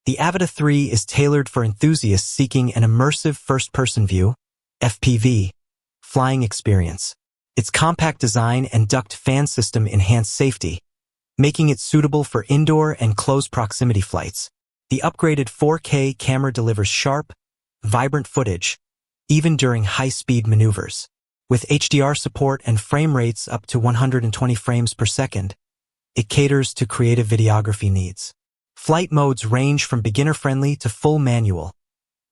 The Avata 3 is tailored for enthusiasts seeking an immersive first-person view, FPV, flying experience. Its compact design and duct fan system enhance safety, making it suitable for indoor and close proximity flights. The upgraded 4K camera delivers sharp, vibrant footage, even during high-speed maneuvers. With HDR support and frame rates up to 120 frames per second, it caters to creative videography needs. Flight modes range from beginner-friendly to full manual,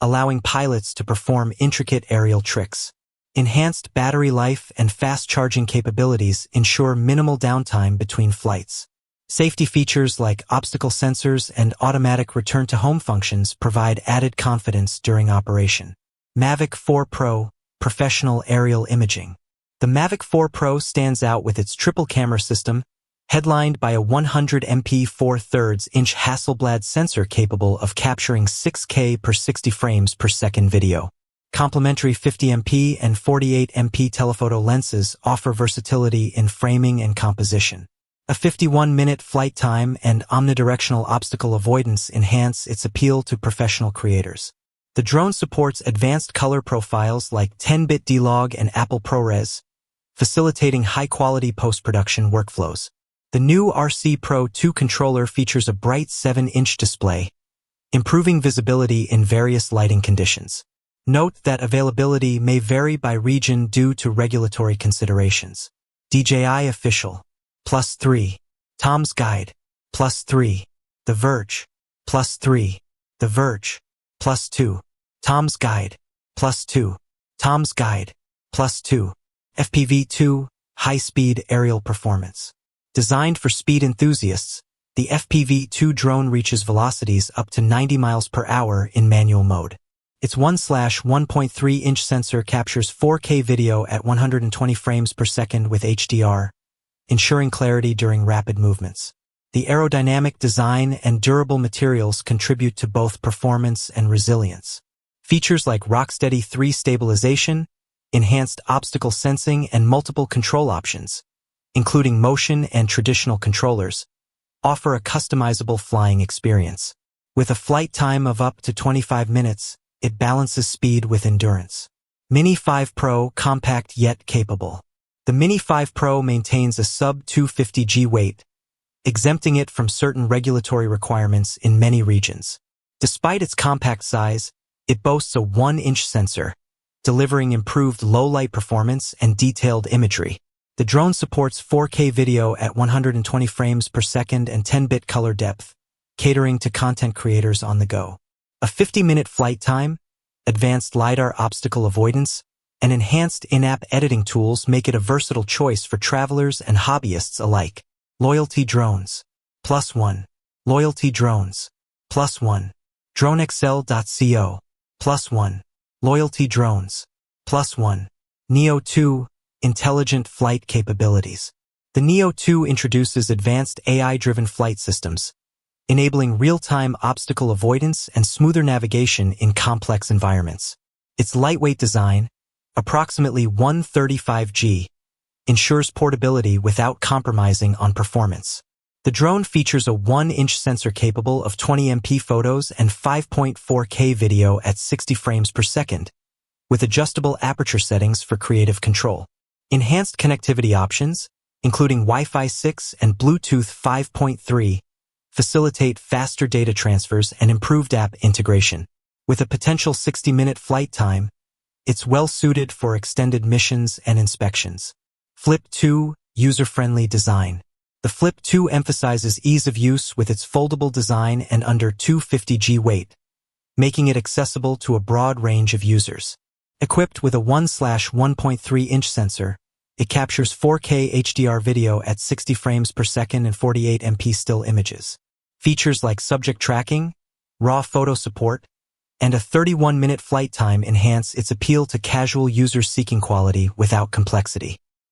allowing pilots to perform intricate aerial tricks. Enhanced battery life and fast charging capabilities ensure minimal downtime between flights. Safety features like obstacle sensors and automatic return-to-home functions provide added confidence during operation. Mavic 4 Pro Professional Aerial Imaging. The Mavic 4 Pro stands out with its triple camera system, headlined by a 100MP 4/3-inch Hasselblad sensor capable of capturing 6K per 60 frames per second video. Complementary 50MP and 48MP telephoto lenses offer versatility in framing and composition. A 51-minute flight time and omnidirectional obstacle avoidance enhance its appeal to professional creators. The drone supports advanced color profiles like 10-bit D-Log and Apple ProRes, facilitating high-quality post-production workflows. The new RC Pro 2 controller features a bright 7-inch display, improving visibility in various lighting conditions. Note that availability may vary by region due to regulatory considerations. DJI Official, +3. Tom's Guide, +3. The Verge, +3. The Verge, +2. Tom's Guide, +2. Tom's Guide, +2. FPV-2, High-Speed Aerial Performance. Designed for speed enthusiasts, the FPV-2 drone reaches velocities up to 90 miles per hour in manual mode. Its 1/1.3-inch sensor captures 4K video at 120 frames per second with HDR, ensuring clarity during rapid movements. The aerodynamic design and durable materials contribute to both performance and resilience. Features like Rocksteady 3 stabilization, enhanced obstacle sensing, and multiple control options, including motion and traditional controllers, offer a customizable flying experience. With a flight time of up to 25 minutes, it balances speed with endurance. Mini 5 Pro compact yet capable. The Mini 5 Pro maintains a sub-250g weight, exempting it from certain regulatory requirements in many regions. Despite its compact size, it boasts a 1-inch sensor, delivering improved low-light performance and detailed imagery. The drone supports 4K video at 120 frames per second and 10-bit color depth, catering to content creators on the go. A 50-minute flight time, advanced LiDAR obstacle avoidance, and enhanced in-app editing tools make it a versatile choice for travelers and hobbyists alike. Loyalty Drones, +1. Loyalty Drones, +1. DroneXL.co, +1. Loyalty Drones, +1. Neo 2, Intelligent Flight Capabilities. The Neo 2 introduces advanced AI-driven flight systems, enabling real-time obstacle avoidance and smoother navigation in complex environments. Its lightweight design, approximately 135g, ensures portability without compromising on performance. The drone features a 1-inch sensor capable of 20MP photos and 5.4K video at 60 frames per second, with adjustable aperture settings for creative control. Enhanced connectivity options, including Wi-Fi 6 and Bluetooth 5.3, facilitate faster data transfers and improved app integration. With a potential 60-minute flight time, it's well-suited for extended missions and inspections. Flip 2, User-Friendly Design. The Flip 2 emphasizes ease of use with its foldable design and under 250g weight, making it accessible to a broad range of users. Equipped with a 1/1.3-inch sensor, it captures 4K HDR video at 60 frames per second and 48MP still images. Features like subject tracking, raw photo support, and a 31-minute flight time enhance its appeal to casual users seeking quality without complexity.